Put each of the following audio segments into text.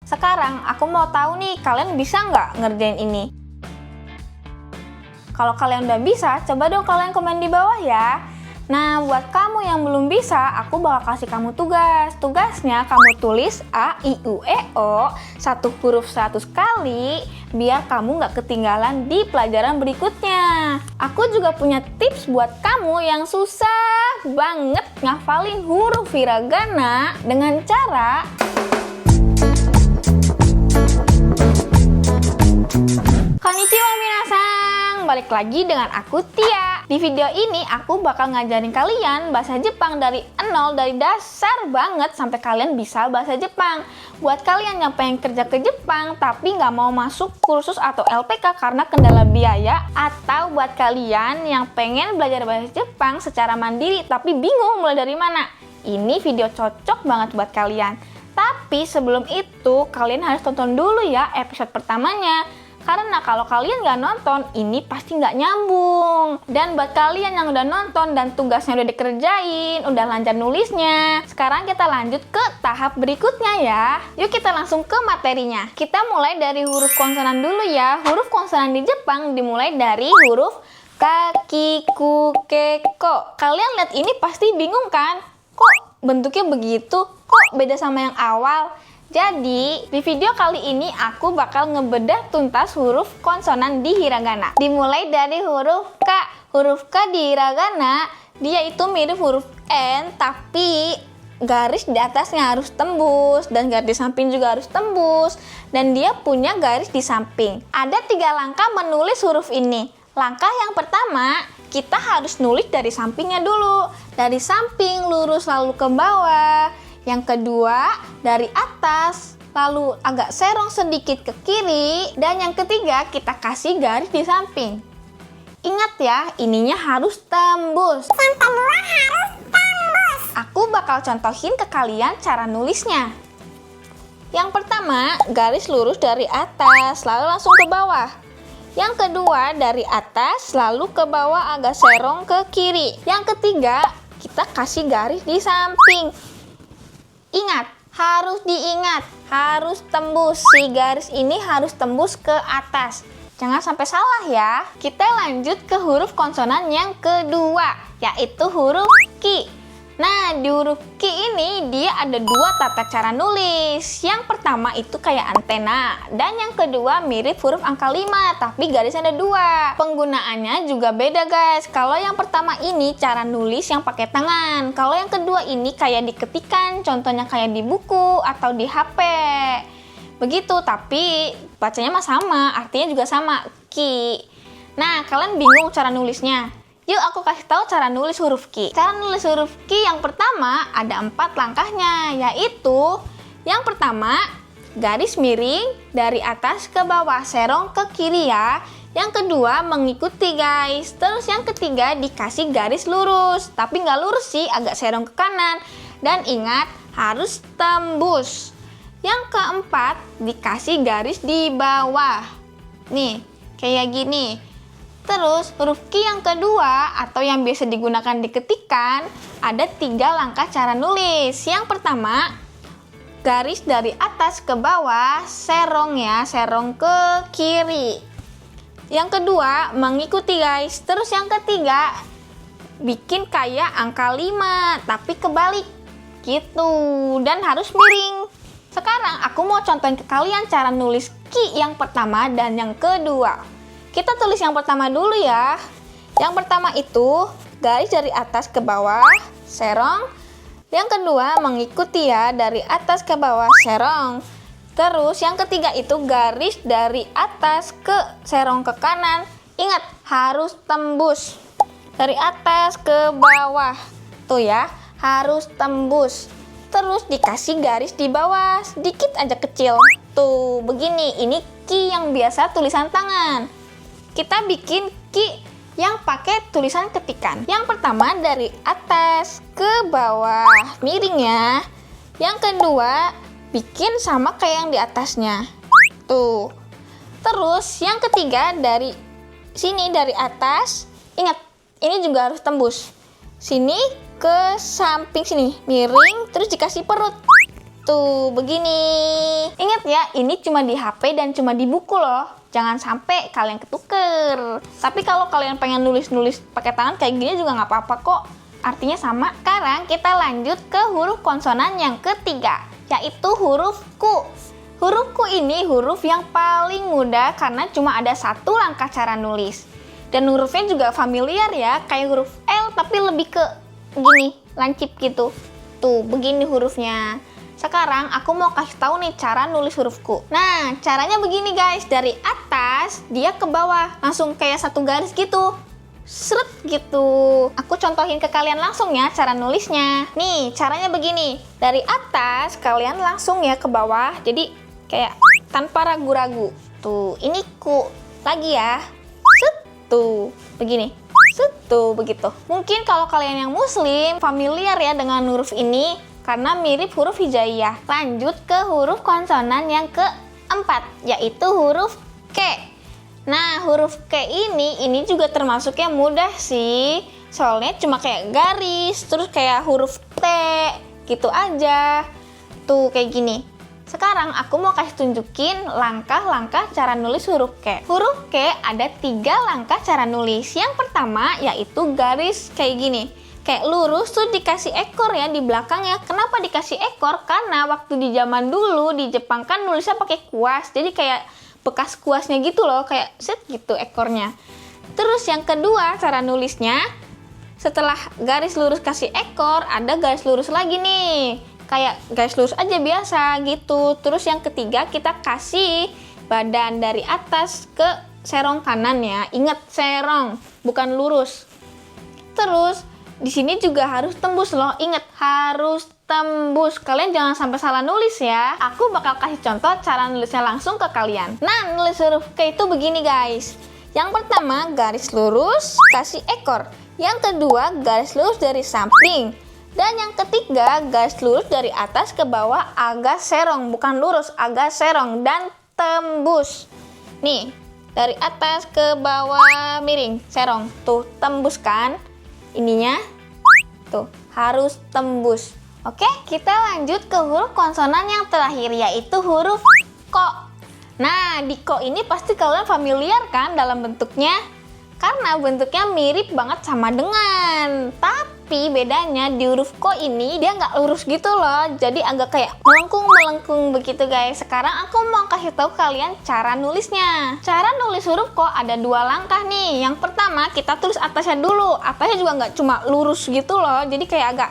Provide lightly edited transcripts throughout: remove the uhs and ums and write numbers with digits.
Sekarang aku mau tahu nih, kalian bisa nggak ngerjain ini? Kalau kalian udah bisa, coba dong kalian komen di bawah ya. Nah, buat kamu yang belum bisa, aku bakal kasih kamu tugas. Tugasnya kamu tulis A, I, U, E, O, satu huruf 100 kali, biar kamu nggak ketinggalan di pelajaran berikutnya. Aku juga punya tips buat kamu yang susah banget ngafalin huruf hiragana dengan cara Konnichiwa minasan, balik lagi dengan aku Tia. Di video ini aku bakal ngajarin kalian bahasa Jepang dari nol, dari dasar banget sampai kalian bisa bahasa Jepang. Buat kalian yang pengen kerja ke Jepang tapi nggak mau masuk kursus atau LPK karena kendala biaya, atau buat kalian yang pengen belajar bahasa Jepang secara mandiri tapi bingung mulai dari mana, ini video cocok banget buat kalian. Tapi sebelum itu kalian harus tonton dulu ya episode pertamanya. Karena kalau kalian nggak nonton, ini pasti nggak nyambung. Dan buat kalian yang udah nonton dan tugasnya udah dikerjain, udah lancar nulisnya, sekarang kita lanjut ke tahap berikutnya ya. Yuk kita langsung ke materinya. Kita mulai dari huruf konsonan dulu ya. Huruf konsonan di Jepang dimulai dari huruf kaki, ku, ke, ko. Kalian lihat ini pasti bingung kan? Kok bentuknya begitu? Kok beda sama yang awal? Jadi, di video kali ini aku bakal ngebedah tuntas huruf konsonan di hiragana. Dimulai dari huruf K. Huruf K di hiragana, dia itu mirip huruf N, tapi garis di atasnya harus tembus, dan garis di samping juga harus tembus, dan dia punya garis di samping. Ada 3 langkah menulis huruf ini. Langkah yang pertama, kita harus nulis dari sampingnya dulu. Dari samping lurus lalu ke bawah. Yang kedua, dari atas, lalu agak serong sedikit ke kiri. Dan yang ketiga, kita kasih garis di samping. Ingat ya, ininya harus tembus. Yang kedua harus tembus. Aku bakal contohin ke kalian cara nulisnya. Yang pertama, garis lurus dari atas, lalu langsung ke bawah. Yang kedua, dari atas, lalu ke bawah agak serong ke kiri. Yang ketiga, kita kasih garis di samping. Ingat, harus diingat, harus tembus. Si garis ini harus tembus ke atas. Jangan sampai salah ya. Kita lanjut ke huruf konsonan yang kedua, yaitu huruf Ki. Nah, di huruf Ki ini dia ada 2 tata cara nulis. Yang pertama itu kayak antena, dan yang kedua mirip huruf angka 5, tapi garisnya ada 2. Penggunaannya juga beda guys. Kalau yang pertama ini cara nulis yang pakai tangan. Kalau yang kedua ini kayak diketikan, contohnya kayak di buku atau di HP. Begitu, tapi bacanya mah sama, artinya juga sama, Ki. Nah, kalian bingung cara nulisnya? Yuk aku kasih tahu cara nulis huruf Ki. Cara nulis huruf Ki yang pertama ada 4 langkahnya, yaitu yang pertama garis miring dari atas ke bawah, serong ke kiri ya. Yang kedua mengikuti guys. Terus yang ketiga dikasih garis lurus, tapi nggak lurus sih, agak serong ke kanan. Dan ingat harus tembus. Yang keempat dikasih garis di bawah. Nih kayak gini. Terus huruf Ki yang kedua atau yang biasa digunakan diketikan ada 3 langkah cara nulis. Yang pertama, garis dari atas ke bawah, serong ya, serong ke kiri. Yang kedua, mengikuti guys. Terus yang ketiga, bikin kayak angka 5 tapi kebalik gitu, dan harus miring. Sekarang aku mau contohin ke kalian cara nulis Ki yang pertama dan yang kedua. Kita tulis yang pertama dulu ya. Yang pertama itu garis dari atas ke bawah, serong. Yang kedua mengikuti ya, dari atas ke bawah, serong. Terus yang ketiga itu garis dari atas ke serong ke kanan. Ingat, harus tembus. Dari atas ke bawah. Tuh ya, harus tembus. Terus dikasih garis di bawah, sedikit aja kecil. Tuh, begini. Ini Ki yang biasa tulisan tangan. Kita bikin Ki yang pakai tulisan ketikan. Yang pertama dari atas ke bawah, miring ya. Yang kedua bikin sama kayak yang di atasnya. Tuh. Terus yang ketiga dari sini, dari atas. Ingat, ini juga harus tembus. Sini ke samping sini, miring, terus dikasih perut. Tuh, begini. Ingat ya, ini cuma di HP dan cuma di buku loh. Jangan sampai kalian ketuker. Tapi kalau kalian pengen nulis-nulis pakai tangan kayak gini juga nggak apa-apa kok. Artinya sama. Sekarang kita lanjut ke huruf konsonan yang ketiga, yaitu huruf Q. Huruf Q ini huruf yang paling mudah karena cuma ada satu langkah cara nulis. Dan hurufnya juga familiar ya, kayak huruf L tapi lebih ke gini, lancip gitu. Tuh, begini hurufnya. Sekarang aku mau kasih tahu nih cara nulis huruf Q. Nah, caranya begini guys, dari atas dia ke bawah, langsung kayak satu garis gitu. Seret gitu. Aku contohin ke kalian langsung ya cara nulisnya. Nih, caranya begini. Dari atas kalian langsung ya ke bawah. Jadi kayak tanpa ragu-ragu. Tuh, ini Q. Lagi ya. Set, tuh, begini. Set, tuh, begitu. Mungkin kalau kalian yang muslim familiar ya dengan huruf ini karena mirip huruf hijaiyah. Lanjut ke huruf konsonan yang keempat, yaitu huruf K. Nah, huruf K ini juga termasuknya mudah sih. Soalnya cuma kayak garis, terus kayak huruf T, gitu aja. Tuh, kayak gini. Sekarang aku mau kasih tunjukin langkah-langkah cara nulis huruf K. Huruf K ada 3 langkah cara nulis. Yang pertama yaitu garis kayak gini. Kayak lurus tuh dikasih ekor ya di belakangnya. Kenapa dikasih ekor? Karena waktu di zaman dulu di Jepang kan nulisnya pakai kuas. Jadi kayak bekas kuasnya gitu loh, kayak set gitu ekornya. Terus yang kedua cara nulisnya, setelah garis lurus kasih ekor, ada garis lurus lagi nih. Kayak garis lurus aja biasa gitu. Terus yang ketiga kita kasih badan dari atas ke serong kanan ya. Ingat serong, bukan lurus. Terus di sini juga harus tembus loh. Ingat, harus tembus. Kalian jangan sampai salah nulis ya. Aku bakal kasih contoh cara nulisnya langsung ke kalian. Nah, nulis huruf K itu begini guys. Yang pertama, garis lurus, kasih ekor. Yang kedua, garis lurus dari samping. Dan yang ketiga, garis lurus dari atas ke bawah agak serong. Bukan lurus, agak serong. Dan tembus. Nih, dari atas ke bawah miring, serong. Tuh, tembus kan? Ininya tuh harus tembus. Oke, kita lanjut ke huruf konsonan yang terakhir, yaitu huruf Ko. Nah, di Ko ini pasti kalian familiar kan dalam bentuknya? Karena bentuknya mirip banget sama dengan. Tapi bedanya di huruf Ko ini dia nggak lurus gitu loh. Jadi agak kayak melengkung-melengkung begitu guys. Sekarang aku mau kasih tahu kalian cara nulisnya. Cara nulis huruf Ko ada 2 langkah nih. Yang pertama kita tulis atasnya dulu. Atasnya juga nggak cuma lurus gitu loh. Jadi kayak agak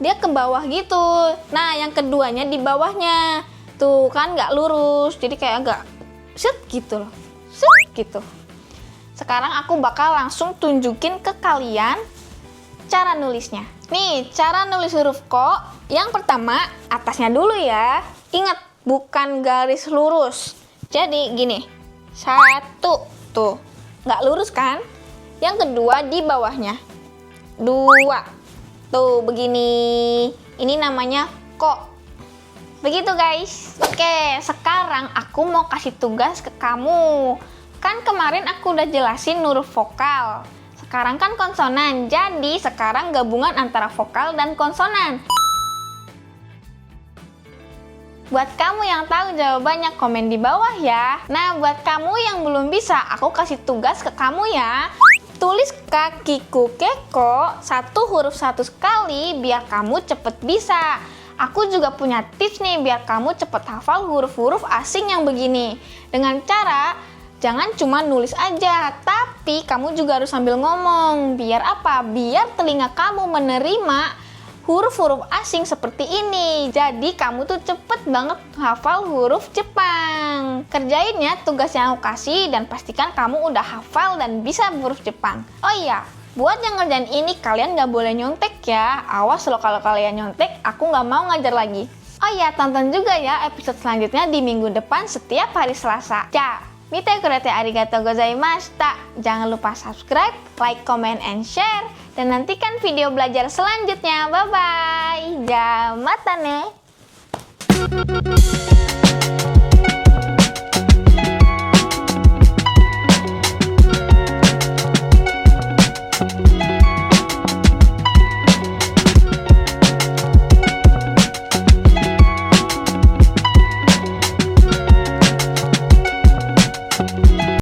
dia ke bawah gitu. Nah, yang keduanya di bawahnya. Tuh kan nggak lurus. Jadi kayak agak set gitu loh. Set gitu. Sekarang aku bakal langsung tunjukin ke kalian cara nulisnya. Nih, cara nulis huruf Ko. Yang pertama, atasnya dulu ya. Ingat, bukan garis lurus. Jadi gini, 1, tuh, nggak lurus kan? Yang kedua di bawahnya, 2, tuh begini. Ini namanya Ko. Begitu guys. Oke, sekarang aku mau kasih tugas ke kamu. Kan kemarin aku udah jelasin huruf vokal. Sekarang kan konsonan. Jadi sekarang gabungan antara vokal dan konsonan. Buat kamu yang tahu jawabannya komen di bawah ya. Nah, buat kamu yang belum bisa, aku kasih tugas ke kamu ya. Tulis kakiku keko 1 huruf 1 sekali biar kamu cepet bisa. Aku juga punya tips nih biar kamu cepet hafal huruf-huruf asing yang begini. Dengan cara jangan cuma nulis aja, tapi kamu juga harus sambil ngomong. Biar apa? Biar telinga kamu menerima huruf-huruf asing seperti ini. Jadi kamu tuh cepet banget hafal huruf Jepang. Kerjainnya tugas yang aku kasih dan pastikan kamu udah hafal dan bisa huruf Jepang. Oh iya, buat yang ngerjain ini kalian nggak boleh nyontek ya. Awas loh kalau kalian nyontek, aku nggak mau ngajar lagi. Oh iya, tonton juga ya episode selanjutnya di minggu depan setiap hari Selasa. Mite kurete arigatou gozaimashita. Jangan lupa subscribe, like, comment, and share. Dan nantikan video belajar selanjutnya. Bye-bye. Ja, mata ne.